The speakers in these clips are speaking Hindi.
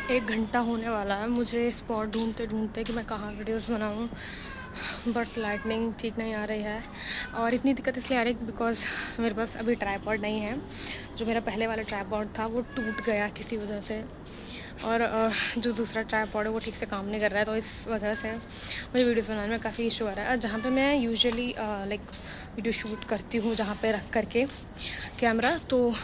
1 घंटा होने वाला है मुझे स्पॉट ढूंढते ढूंढते कि मैं कहाँ वीडियोस बनाऊँ, बट लाइटनिंग ठीक नहीं आ रही है। और इतनी दिक्कत इसलिए आ रही है बिकॉज मेरे पास अभी ट्राइपॉड नहीं है। जो मेरा पहले वाला ट्राइपॉड था वो टूट गया किसी वजह से, और जो दूसरा ट्राइपॉड है वो ठीक से काम नहीं कर रहा है। तो इस वजह से मुझे वीडियोस बनाने में काफ़ी इशू आ रहा है। जहाँ पे मैं यूजुअली लाइक वीडियो शूट करती हूँ, जहाँ पे रख करके कैमरा, तो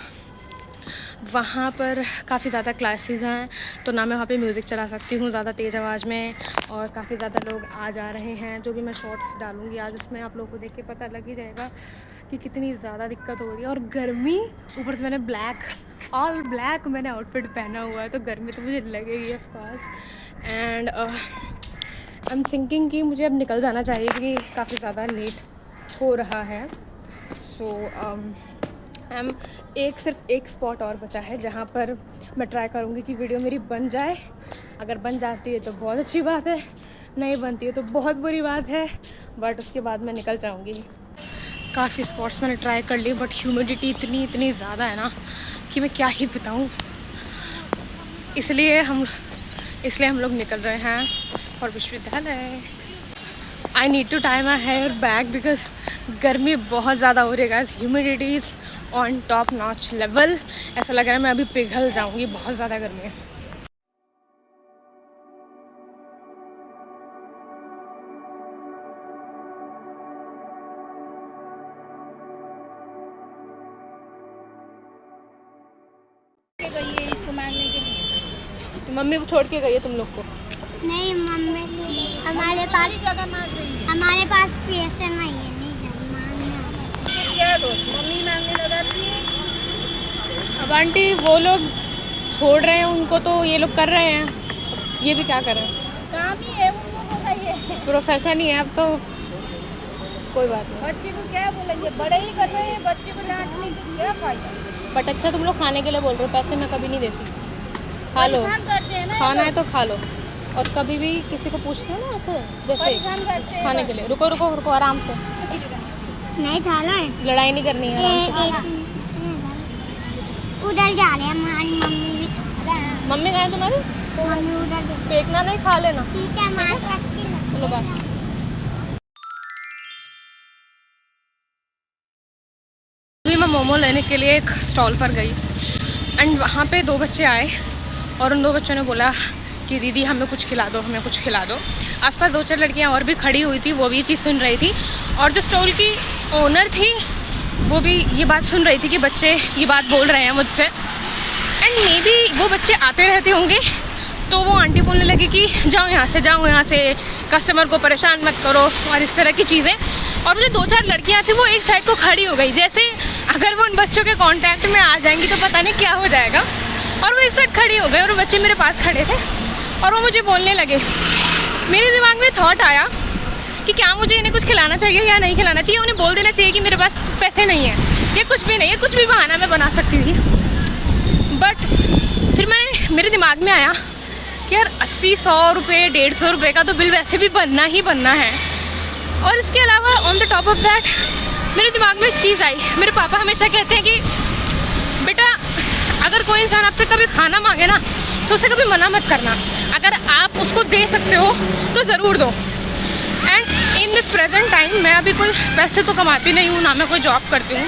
वहाँ पर काफ़ी ज़्यादा क्लासेस हैं, तो ना मैं वहाँ पे म्यूज़िक चला सकती हूँ ज़्यादा तेज़ आवाज़ में। और काफ़ी ज़्यादा लोग आ जा रहे हैं। जो भी मैं शॉर्ट्स डालूँगी आज, उसमें आप लोगों को देख के पता लग ही जाएगा कि कितनी ज़्यादा दिक्कत हो रही है। और गर्मी, ऊपर से मैंने ऑल ब्लैक मैंने आउटफिट पहना हुआ है, तो गर्मी तो मुझे लगेगी of course. And I am thinking कि मुझे अब निकल जाना चाहिए क्योंकि काफ़ी ज़्यादा लेट हो रहा है। सो सिर्फ एक स्पॉट और बचा है जहाँ पर मैं ट्राई करूँगी कि वीडियो मेरी बन जाए। अगर बन जाती है तो बहुत अच्छी बात है, नहीं बनती है तो बहुत बुरी बात है, बट उसके बाद मैं निकल जाऊँगी। काफ़ी स्पॉट्स मैंने ट्राई कर ली, बट ह्यूमिडिटी इतनी ज़्यादा है ना कि मैं क्या ही बताऊँ। इसलिए हम लोग निकल रहे हैं और विश्वविद्यालय। I need to tie my hair back because गर्मी बहुत ज़्यादा हो रही है guys. Humidity is on top notch level. ऐसा लग रहा है मैं अभी पिघल जाऊंगी, बहुत ज़्यादा गर्मी है। गई है इसको मांगने के लिए। मम्मी को छोड़ के गई है तुम लोग को? नहीं मम्मी, हमारे पास जगह मांग रही है। हमारे पास पैसे नहीं है, नहीं मांगना। क्या दोस्त मम्मी मांगने लगाती है। अब आंटी वो लोग छोड़ रहे हैं उनको, तो ये लोग कर रहे हैं, ये भी क्या करें। काम ही है उन लोगों का, ये प्रोफेशन ही है अब तो, कोई बात नहीं। बच्चे को क्या बोलेंगे, बड़े ही कर रहे हैं, बच्चे को डांटने की क्या फायदा। बट अच्छा तुम लोग खाने के लिए बोल रहे हो, पैसे मैं कभी नहीं देती। खा लो, परेशान करते हैं ना, खाना है तो खा लो। और कभी भी किसी को पूछते हो ना ऐसे जैसे परेशान करते हैं खाने के लिए, रुको रुको रुको आराम से, नहीं चालो है। लड़ाई नहीं करनी है, आराम से। उधर जा रहे हैं, हमारी मम्मी भी खा रहे हैं। मम्मी कहाँ है तुम्हारी? मम्मी उधर फेंकना नहीं, खा लेना। ठीक है, हमारे पास चलो बाय। अभी मैं मोमो लेने के लिए एक स्टॉल पर गई एंड वहाँ पे 2 बच्चे आए और उन 2 बच्चों ने बोला कि दीदी हमें कुछ खिला दो, हमें कुछ खिला दो। आसपास 2-4 लड़कियाँ और भी खड़ी हुई थी, वो भी ये चीज़ सुन रही थी। और जो स्टॉल की ओनर थी वो भी ये बात सुन रही थी कि बच्चे ये बात बोल रहे हैं मुझसे। एंड मे बी वो बच्चे आते रहते होंगे, तो वो आंटी बोलने लगी कि जाओ यहाँ से, कस्टमर को परेशान मत करो और इस तरह की चीज़ें। और जो 2-4 लड़कियाँ थी वो एक साइड को खड़ी हो गई, जैसे अगर वो उन बच्चों के कांटेक्ट में आ जाएंगी तो पता नहीं क्या हो जाएगा। और वो एक साइड खड़ी हो गए और वो बच्चे मेरे पास खड़े थे और वो मुझे बोलने लगे। मेरे दिमाग में थॉट आया कि क्या मुझे इन्हें कुछ खिलाना चाहिए या नहीं खिलाना चाहिए। उन्हें बोल देना चाहिए कि मेरे पास पैसे नहीं है, ये कुछ भी नहीं है, कुछ भी बहाना मैं बना सकती थी। बट फिर मेरे दिमाग में आया कि यार 80-100 रुपये 150 रुपये का तो बिल वैसे भी बनना ही बनना है। और इसके अलावा on the top of that मेरे दिमाग में एक चीज़ आई। मेरे पापा हमेशा कहते हैं कि बेटा अगर कोई इंसान आपसे कभी खाना मांगे ना तो उसे कभी मना मत करना, अगर आप उसको दे सकते हो तो ज़रूर दो। And in this present time मैं अभी कोई पैसे तो कमाती नहीं हूँ, ना मैं कोई जॉब करती हूँ।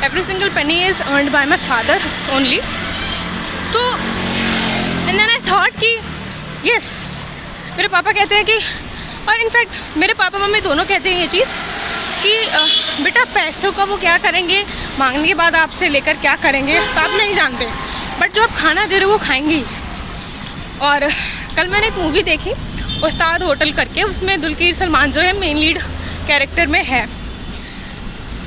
Every single penny is earned bye my father only. तो एंड देन आई थॉट कि यस, मेरे पापा कहते हैं कि, और इनफैक्ट मेरे पापा मम्मी दोनों कहते हैं ये चीज़ कि बेटा पैसों का वो क्या करेंगे, मांगने के बाद आपसे लेकर क्या करेंगे तो आप नहीं जानते, बट जो आप खाना दे रहे हो वो खाएंगी। और कल मैंने एक मूवी देखी उस्ताद होटल करके, उसमें दुलकीर सलमान जो है मेन लीड कैरेक्टर में है।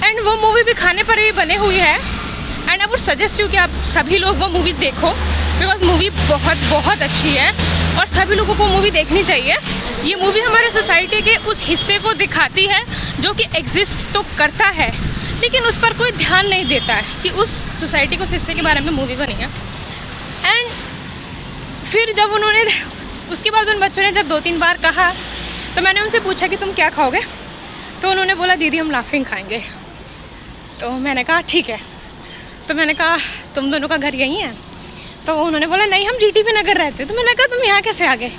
एंड वो मूवी भी खाने पर ही बनी हुई है। And I would suggest you कि आप सभी लोग वो मूवी देखो, बिकॉज मूवी बहुत अच्छी है और सभी लोगों को मूवी देखनी चाहिए। ये मूवी हमारे सोसाइटी के उस हिस्से को दिखाती है जो कि एग्जिस्ट तो करता है लेकिन उस पर कोई ध्यान नहीं देता है कि उस सोसाइटी को, उस हिस्से के बारे में मूवी बनी है। एंड फिर जब उन्होंने, उसके बाद उन बच्चों ने जब 2-3 बार कहा तो मैंने उनसे पूछा कि तुम क्या खाओगे, तो उन्होंने बोला दीदी हम लाफिंग खाएंगे। तो मैंने कहा ठीक है। तो मैंने कहा तुम दोनों का घर यहीं है? तो उन्होंने बोला नहीं हम जीटीबी नगर रहते। तो मैंने कहा तुम यहाँ कैसे आ गए?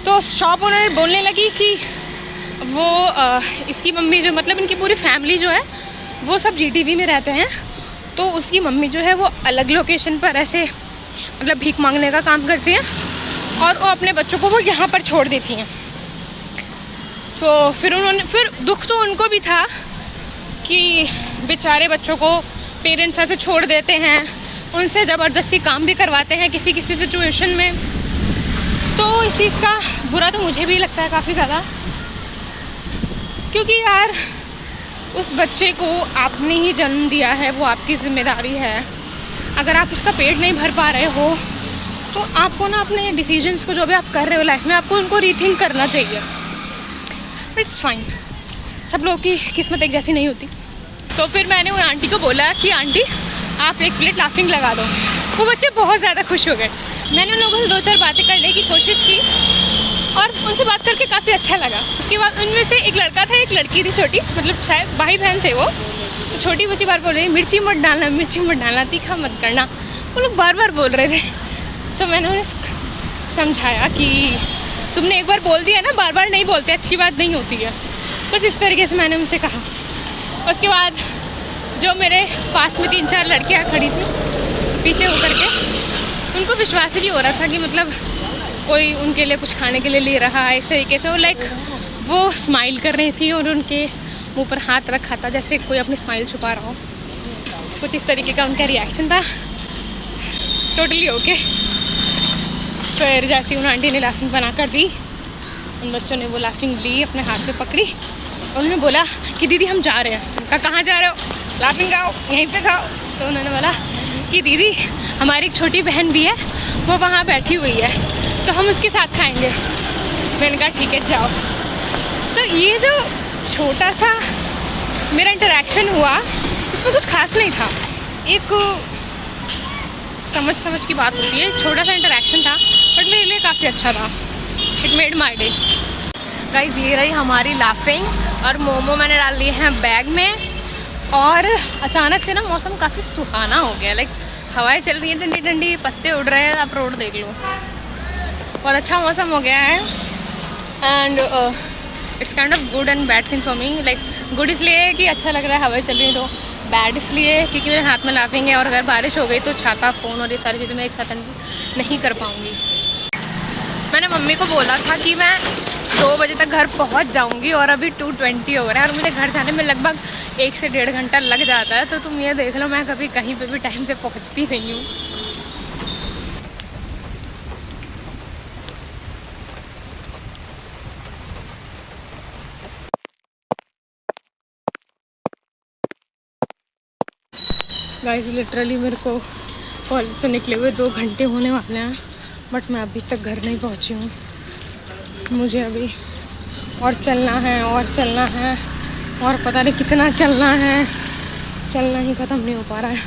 तो शॉप ओनर बोलने लगी कि वो इसकी मम्मी जो मतलब इनकी पूरी फैमिली जो है वो सब जीटीबी में रहते हैं, तो उसकी मम्मी जो है वो अलग लोकेशन पर ऐसे मतलब भीख मांगने का काम करती हैं और वो अपने बच्चों को वो यहाँ पर छोड़ देती हैं। तो फिर दुख तो उनको भी था कि बेचारे बच्चों को पेरेंट्स ऐसे छोड़ देते हैं, उनसे ज़बरदस्ती काम भी करवाते हैं किसी किसी सिचुएशन में। तो इस चीज़ का बुरा तो मुझे भी लगता है काफ़ी ज़्यादा, क्योंकि यार उस बच्चे को आपने ही जन्म दिया है, वो आपकी ज़िम्मेदारी है। अगर आप उसका पेट नहीं भर पा रहे हो तो आपको ना अपने डिसीजंस को जो भी आप कर रहे हो लाइफ में आपको उनको रीथिंक करना चाहिए। इट्स फाइन, सब लोगों की किस्मत एक जैसी नहीं होती। तो फिर मैंने उन आंटी को बोला कि आंटी आप एक प्लेट लाफिंग लगा दो। वो बच्चे बहुत ज़्यादा खुश हो गए। मैंने उन लोगों से 2-4 बातें करने की कोशिश की और उनसे बात करके काफ़ी अच्छा लगा। उसके बाद उनमें से एक लड़का था, एक लड़की थी छोटी, मतलब शायद भाई बहन थे वो। तो छोटी बच्ची बार बोल रही मिर्ची मत डालना, मिर्ची मत डालना, तीखा मत करना, वो लोग बार बार बोल रहे थे। तो मैंने उन्हें समझाया कि तुमने एक बार बोल दिया ना, बार बार नहीं बोलते, अच्छी बात नहीं होती है। कुछ इस तरीके से मैंने उनसे कहा। उसके बाद जो मेरे पास में 3-4 लड़कियाँ खड़ी थी पीछे होकर के, उनको विश्वास ही नहीं हो रहा था कि मतलब कोई उनके लिए कुछ खाने के लिए ले रहा है। इस तरीके से वो स्माइल कर रही थी और उनके मुंह पर हाथ रखा था जैसे कोई अपनी स्माइल छुपा रहा हो। कुछ इस तरीके का उनका रिएक्शन था। Totally okay. फिर जैसे उन आंटी ने लाफिंग बना कर दी, उन बच्चों ने वो लाफिंग ली, अपने हाथ में पकड़ी और उन्होंने बोला कि दीदी हम जा रहे हैं। उनका कहाँ जा रहे हो? लाफिंग खाओ, यहीं पे खाओ। तो उन्होंने बोला कि दीदी हमारी एक छोटी बहन भी है, वो वहाँ बैठी हुई है, तो हम उसके साथ खाएंगे। मैंने कहा ठीक है जाओ। तो ये जो छोटा सा मेरा इंटरेक्शन हुआ इसमें कुछ खास नहीं था, एक समझ की बात होती है, छोटा सा इंटरेक्शन था बट मेरे लिए काफ़ी अच्छा था। It made my day. Guys ये रही हमारी लाफिंग और मोमो मैंने डाल लिए हैं बैग में। और अचानक से ना मौसम काफ़ी सुहाना हो गया, लाइक हवाएं चल रही हैं ठंडी ठंडी, पत्ते उड़ रहे हैं, आप रोड देख लो, बहुत अच्छा मौसम हो गया है। And it's kind of good and bad thing for me. Like good इसलिए कि अच्छा लग रहा है हवाएं चल रही है, तो बैड इसलिए क्योंकि मेरे हाथ में लाफिंग है और अगर बारिश हो गई तो छाता, फ़ोन और ये सारी चीज़ें मैं एक साथ नहीं कर पाऊँगी। मैंने मम्मी को बोला था कि मैं 2 बजे तक घर पहुंच जाऊंगी और अभी 2:20 हो रहा है और मुझे घर जाने में लगभग 1 से 1.5 घंटा लग जाता है। तो तुम ये देख लो मैं कभी कहीं पे भी टाइम से पहुंचती नहीं हूँ। गाइस लिटरली मेरे को कॉलेज से निकले हुए 2 घंटे होने वाले हैं बट मैं अभी तक घर नहीं पहुँची हूँ। मुझे अभी और चलना है और पता नहीं कितना चलना है, चलना ही ख़त्म नहीं हो पा रहा है।